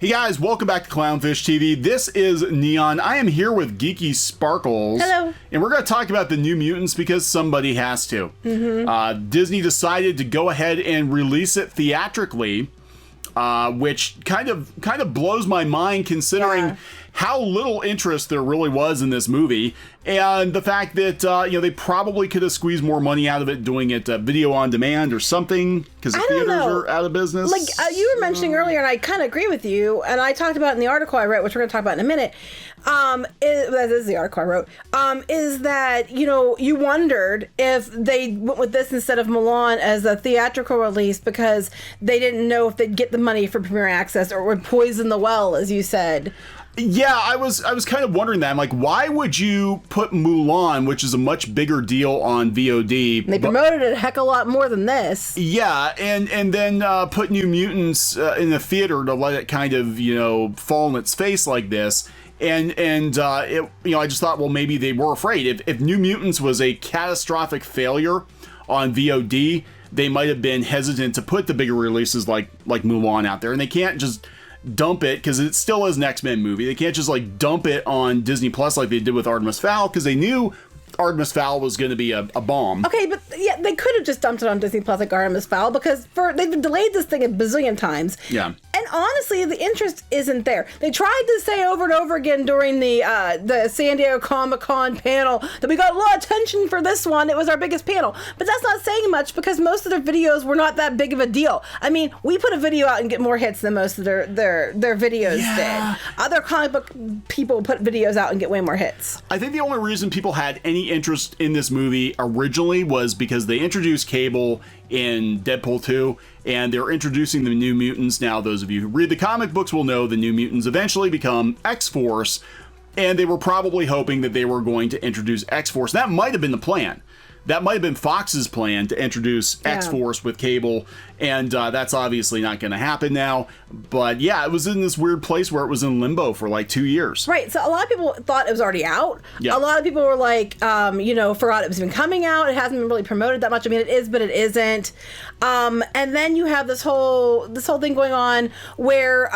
Hey guys, welcome back to Clownfish TV. This is Kneon. I am here with Geeky Sparkles. Hello. And we're going to talk about the New Mutants because somebody has to. Disney decided to go ahead and release it theatrically, which kind of blows my mind considering how little interest there really was in this movie, and the fact that they probably could have squeezed more money out of it doing it video on demand or something because the theaters are out of business. Like you were mentioning earlier, and I kind of agree with you, and I talked about it in the article I wrote, which we're going to talk about in a minute. That is the article I wrote. Is that you wondered if they went with this instead of Mulan as a theatrical release because they didn't know if they'd get the money for Premiere Access or would poison the well, as you said. Yeah, I was kind of wondering that. I'm like, why would you put Mulan, which is a much bigger deal, on VOD? They promoted it a heck of a lot more than this. Yeah, and then put New Mutants in the theater to let it kind of fall on its face like this. And I just thought, well, maybe they were afraid. If New Mutants was a catastrophic failure on VOD, they might have been hesitant to put the bigger releases like Mulan out there, and they can't just dump it because it still is an X-Men movie. They can't just dump it on Disney Plus like they did with Artemis Fowl because they knew Artemis Fowl was going to be a bomb. Okay, but yeah, they could have just dumped it on Disney Plus like Artemis Fowl because they've delayed this thing a bazillion times. Yeah. And honestly, the interest isn't there. They tried to say over and over again during the San Diego Comic-Con panel that we got a lot of attention for this one. It was our biggest panel. But that's not saying much because most of their videos were not that big of a deal. I mean, we put a video out and get more hits than most of their videos did. Other comic book people put videos out and get way more hits. I think the only reason people had any interest in this movie originally was because they introduced Cable in Deadpool 2, and they're introducing the New Mutants. Now, those of you who read the comic books will know the New Mutants eventually become X-Force, and they were probably hoping that they were going to introduce X-Force. That might have been the plan. That might have been Fox's plan to introduce X-Force with Cable, and that's obviously not going to happen now. But yeah, it was in this weird place where it was in limbo for like 2 years. Right, so a lot of people thought it was already out. Yeah. A lot of people were like, forgot it was even coming out. It hasn't been really promoted that much. I mean, it is, but it isn't. And then you have this whole thing going on where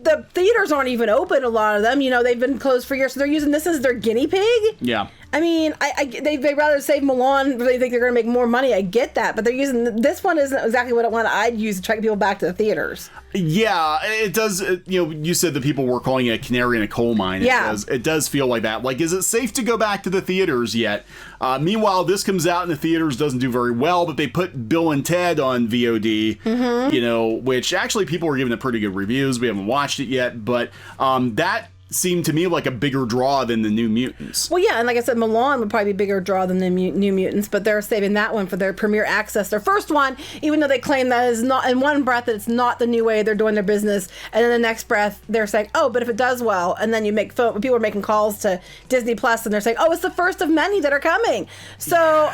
the theaters aren't even open, a lot of them. They've been closed for years, so they're using this as their guinea pig. Yeah. I mean, they'd rather save Mulan, they think they're going to make more money. I get that, but they're using this one isn't exactly what I'd use to attract people back to the theaters. Yeah, it does. You said that people were calling it a canary in a coal mine. Yeah. It does feel like that. Like, is it safe to go back to the theaters yet? Meanwhile, this comes out in the theaters, doesn't do very well, but they put Bill and Ted on VOD, which actually people were giving it pretty good reviews. We haven't watched it yet, but that seemed to me like a bigger draw than the New Mutants. Well, yeah, and like I said, Mulan would probably be a bigger draw than the New Mutants, but they're saving that one for their Premiere Access, their first one, even though they claim that is not, in one breath, that it's not the new way they're doing their business, and in the next breath, they're saying, oh, but if it does well, and then you make people are making calls to Disney Plus, and they're saying, oh, it's the first of many that are coming. So,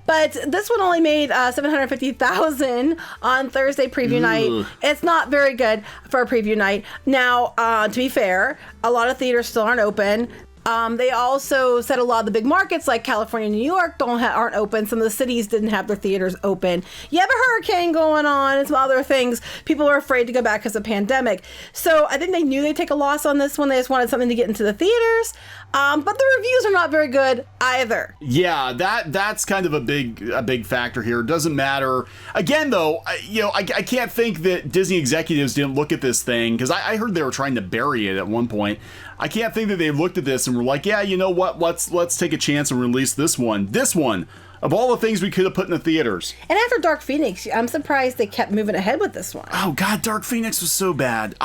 but this one only made $750,000 on Thursday preview night. It's not very good for a preview night. Now, to be fair, a lot of theaters still aren't open. They also said a lot of the big markets like California and New York aren't open. Some of the cities didn't have their theaters open. You have a hurricane going on and some other things. People are afraid to go back because of the pandemic. So I think they knew they'd take a loss on this one. They just wanted something to get into the theaters. But the reviews are not very good either. Yeah, that's kind of a big factor here. It doesn't matter. Again, though, I can't think that Disney executives didn't look at this thing because I heard they were trying to bury it at one point. I can't think that they looked at this and were like, yeah, you know what? Let's take a chance and release this one. This one, of all the things we could have put in the theaters. And after Dark Phoenix, I'm surprised they kept moving ahead with this one. Oh God, Dark Phoenix was so bad.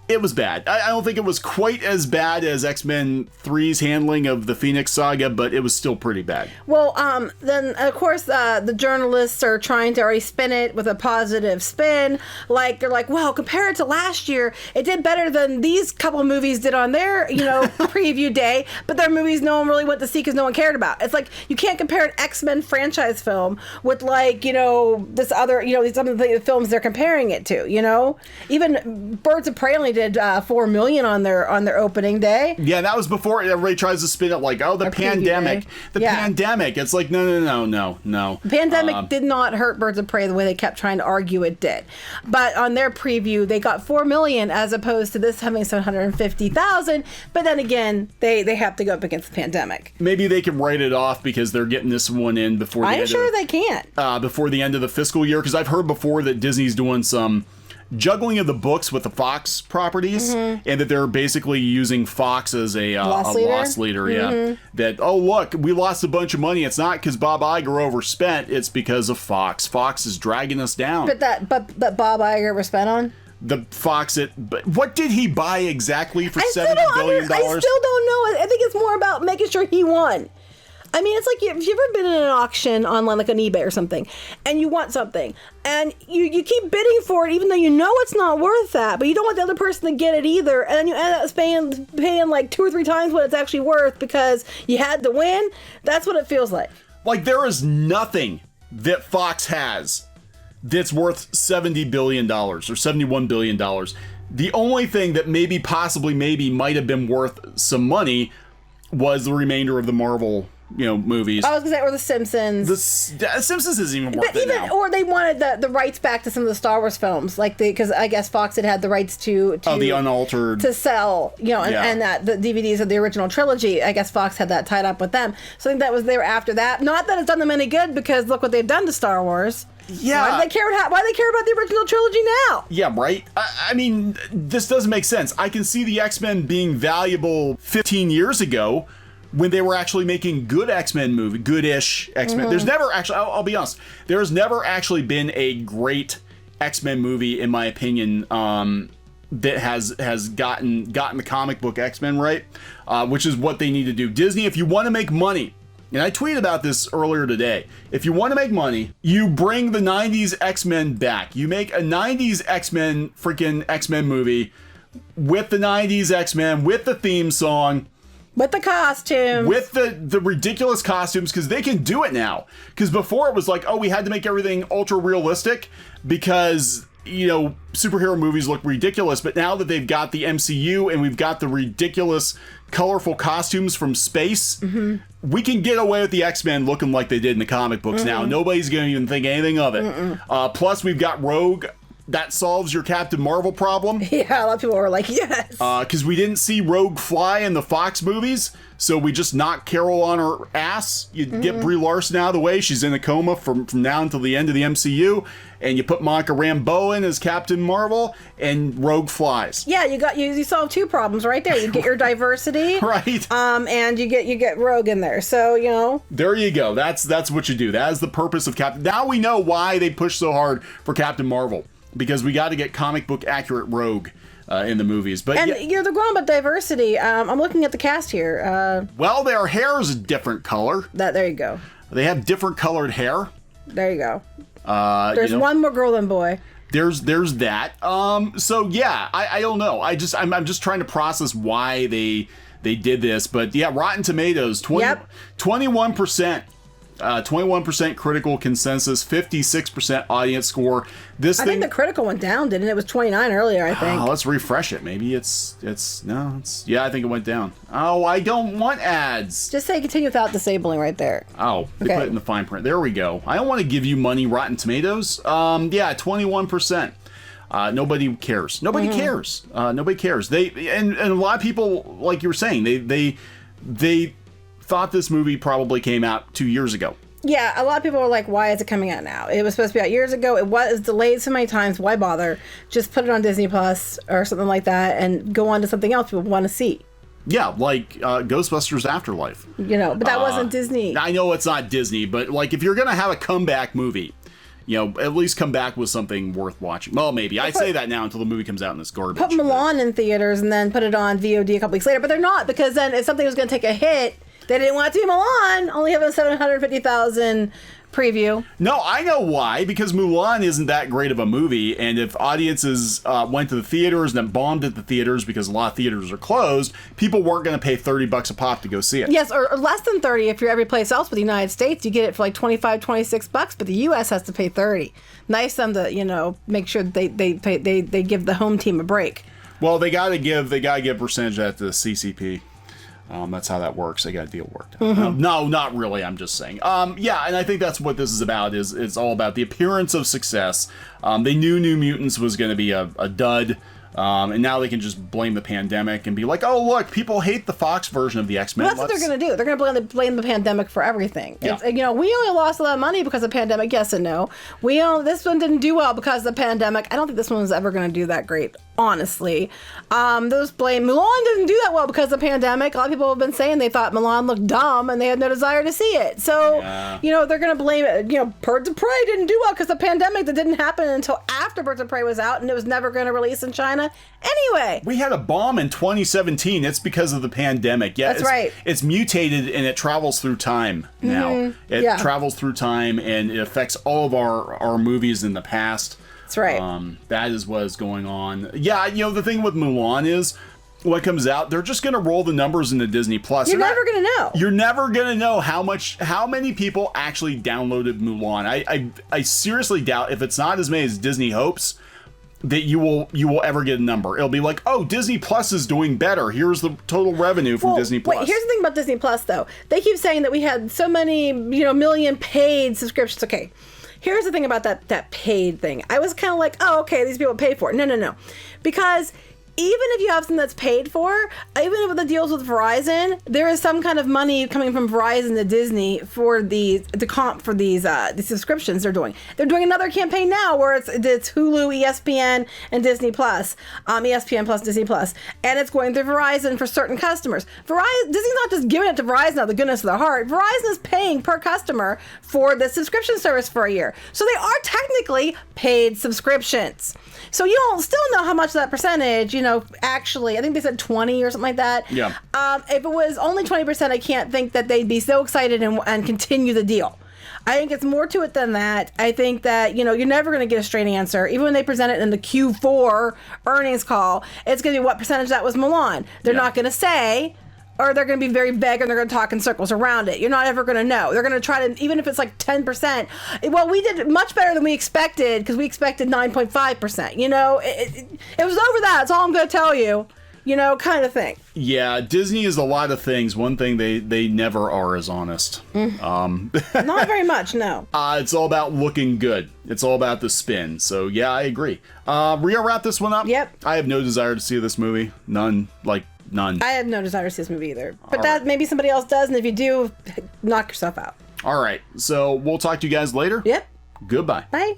It was bad. I don't think it was quite as bad as X-Men 3's handling of the Phoenix Saga, but it was still pretty bad. Well, then, of course, the journalists are trying to already spin it with a positive spin. Like, they're like, well, compared to last year, it did better than these couple of movies did on their, preview day, but they're movies no one really went to see because no one cared about. It's like, you can't compare an X-Men franchise film with, this other, some of the films they're comparing it to, Even Birds of Prey only did 4 million on their opening day. Yeah, that was before everybody tries to spin it like, oh, the pandemic. The pandemic. It's like, no. The pandemic did not hurt Birds of Prey the way they kept trying to argue it did. But on their preview, they got 4 million as opposed to this having 750,000. But then again, they have to go up against the pandemic. Maybe they can write it off because they're getting this one in before the I'm sure they can't. Before the end of the fiscal year, because I've heard before that Disney's doing some juggling of the books with the Fox properties, and that they're basically using Fox as a loss leader. Yeah, that, oh look, we lost a bunch of money. It's not because Bob Iger overspent. It's because of Fox. Fox is dragging us down. But Bob Iger overspent on the Fox. But what did he buy exactly for $70 billion? I still don't know. I think it's more about making sure he won. I mean, it's like, if you've ever been in an auction online, like on eBay or something, and you want something, and you keep bidding for it, even though you know it's not worth that, but you don't want the other person to get it either, and then you end up paying like 2 or 3 times what it's actually worth because you had to win. That's what it feels like. Like, there is nothing that Fox has that's worth $70 billion or $71 billion. The only thing that maybe might have been worth some money was the remainder of the Marvel movies. I was gonna say, or The Simpsons. The Simpsons isn't even worth it now. Or they wanted the rights back to some of the Star Wars films, like because I guess Fox had the rights to the unaltered to sell, and that the DVDs of the original trilogy. I guess Fox had that tied up with them. So I think they were after that. Not that it's done them any good, because look what they've done to Star Wars. Yeah. Why do they care about the original trilogy now? Yeah, right. I mean, this doesn't make sense. I can see the X-Men being valuable 15 years ago, when they were actually making good X-Men movie, good-ish X-Men. There's never actually, I'll be honest, there has never actually been a great X-Men movie, in my opinion, that has gotten the comic book X-Men right, which is what they need to do. Disney, if you want to make money, and I tweeted about this earlier today, if you want to make money, you bring the 90s X-Men back. You make a 90s freaking X-Men movie with the 90s X-Men, with the theme song, with the costumes. With the ridiculous costumes, because they can do it now. Because before it was like, oh, we had to make everything ultra realistic because, superhero movies look ridiculous. But now that they've got the MCU and we've got the ridiculous, colorful costumes from space, we can get away with the X-Men looking like they did in the comic books now. Nobody's going to even think anything of it. Plus, we've got Rogue. That solves your Captain Marvel problem. Yeah, a lot of people were like, yes. Because we didn't see Rogue fly in the Fox movies, so we just knocked Carol on her ass. You get Brie Larson out of the way. She's in a coma from now until the end of the MCU. And you put Monica Rambeau in as Captain Marvel, and Rogue flies. Yeah, you solve 2 problems right there. You get your diversity, right? And you get Rogue in there. So there you go. That's what you do. That is the purpose of Captain. Now we know why they push so hard for Captain Marvel. Because we got to get comic book accurate Rogue in the movies. But they're going about diversity. I'm looking at the cast here. Well, their hair is a different color. There you go. They have different colored hair. There you go. There's one more girl than boy. There's that. So yeah, I don't know. I'm just trying to process why they did this. But yeah, Rotten Tomatoes 21%. 21% critical consensus, 56% audience score. I think the critical went down, didn't it? It was 29 earlier, I think. Let's refresh it. Maybe I think it went down. Oh, I don't want ads. Just say continue without disabling right there. Oh, they put it in the fine print. There we go. I don't want to give you money, Rotten Tomatoes. 21%. Nobody cares. Nobody cares. Nobody cares. And a lot of people, like you were saying, they thought this movie probably came out 2 years ago. Yeah, a lot of people were like, why is it coming out now? It was supposed to be out years ago. It was delayed so many times. Why bother? Just put it on Disney Plus or something like that and go on to something else people want to see. Yeah, like Ghostbusters Afterlife. But that wasn't Disney. I know it's not Disney, but like if you're going to have a comeback movie, at least come back with something worth watching. Well, maybe. I say that now until the movie comes out and it's garbage. Put Mulan in theaters and then put it on VOD a couple weeks later. But they're not, because then if something was going to take a hit, they didn't want it to be Mulan, only having a 750,000 preview. No, I know why, because Mulan isn't that great of a movie, and if audiences went to the theaters and then bombed at the theaters because a lot of theaters are closed, people weren't going to pay $30 a pop to go see it. Yes, or less than 30 if you're every place else. With the United States, you get it for like $25, $26, but the U.S. has to pay $30. Nice of them to, make sure that they give the home team a break. Well, they gotta give percentage at the CCP. That's how that works. They got a deal worked out. No, not really. I'm just saying. Yeah, and I think that's what this is about. It's all about the appearance of success. They knew New Mutants was going to be a dud. And now they can just blame the pandemic and be like, oh, look, people hate the Fox version of the X-Men. Well, that's what they're going to do. They're going to blame the pandemic for everything. Yeah. We only lost a lot of money because of the pandemic. Yes and no. This one didn't do well because of the pandemic. I don't think this one was ever going to do that great, honestly. Those blame Mulan didn't do that well because of the pandemic. A lot of people have been saying they thought Mulan looked dumb and they had no desire to see it. So, they're going to blame it. Birds of Prey didn't do well because of the pandemic. That didn't happen until after Birds of Prey was out and it was never going to release in China. Anyway, we had a bomb in 2017. It's because of the pandemic. Yeah, that's right. It's mutated and it travels through time now. It travels through time and it affects all of our movies in the past. That's right. That is what is going on. Yeah, the thing with Mulan is what comes out, they're just going to roll the numbers into Disney Plus. You're never going to know. You're never going to know how many people actually downloaded Mulan. I seriously doubt, if it's not as many as Disney hopes, that you will ever get a number. It'll be like, oh, Disney Plus is doing better. Here's the total revenue from Disney Plus. Wait, here's the thing about Disney Plus, though. They keep saying that we had so many, million paid subscriptions. Okay, here's the thing about that paid thing. I was kind of like, oh, okay, these people pay for it. No. Because even if you have something that's paid for, even with the deals with Verizon, there is some kind of money coming from Verizon to Disney for the comp for these subscriptions they're doing. They're doing another campaign now where it's Hulu, ESPN, and Disney Plus, ESPN Plus, Disney Plus, and it's going through Verizon for certain customers. Disney's not just giving it to Verizon out of the goodness of their heart. Verizon is paying per customer for the subscription service for a year, so they are technically paid subscriptions. So you don't still know how much of that percentage, actually, I think they said 20 or something like that. Yeah. If it was only 20%, I can't think that they'd be so excited and continue the deal. I think it's more to it than that. I think that, you're never going to get a straight answer. Even when they present it in the Q4 earnings call, it's going to be what percentage that was Mulan. They're not going to say, or they're going to be very vague and they're going to talk in circles around it. You're not ever going to know. They're going to try to, even if it's like 10%. Well, we did much better than we expected because we expected 9.5%. It was over that. That's all I'm going to tell you. Kind of thing. Yeah, Disney is a lot of things. One thing they never are is honest. Not very much, no. It's all about looking good. It's all about the spin. So yeah, I agree. We're gonna wrap this one up. Yep. I have no desire to see this movie. None. I have no desire to see this movie either. But maybe somebody else does, and if you do, knock yourself out. All right. So we'll talk to you guys later. Yep. Goodbye. Bye.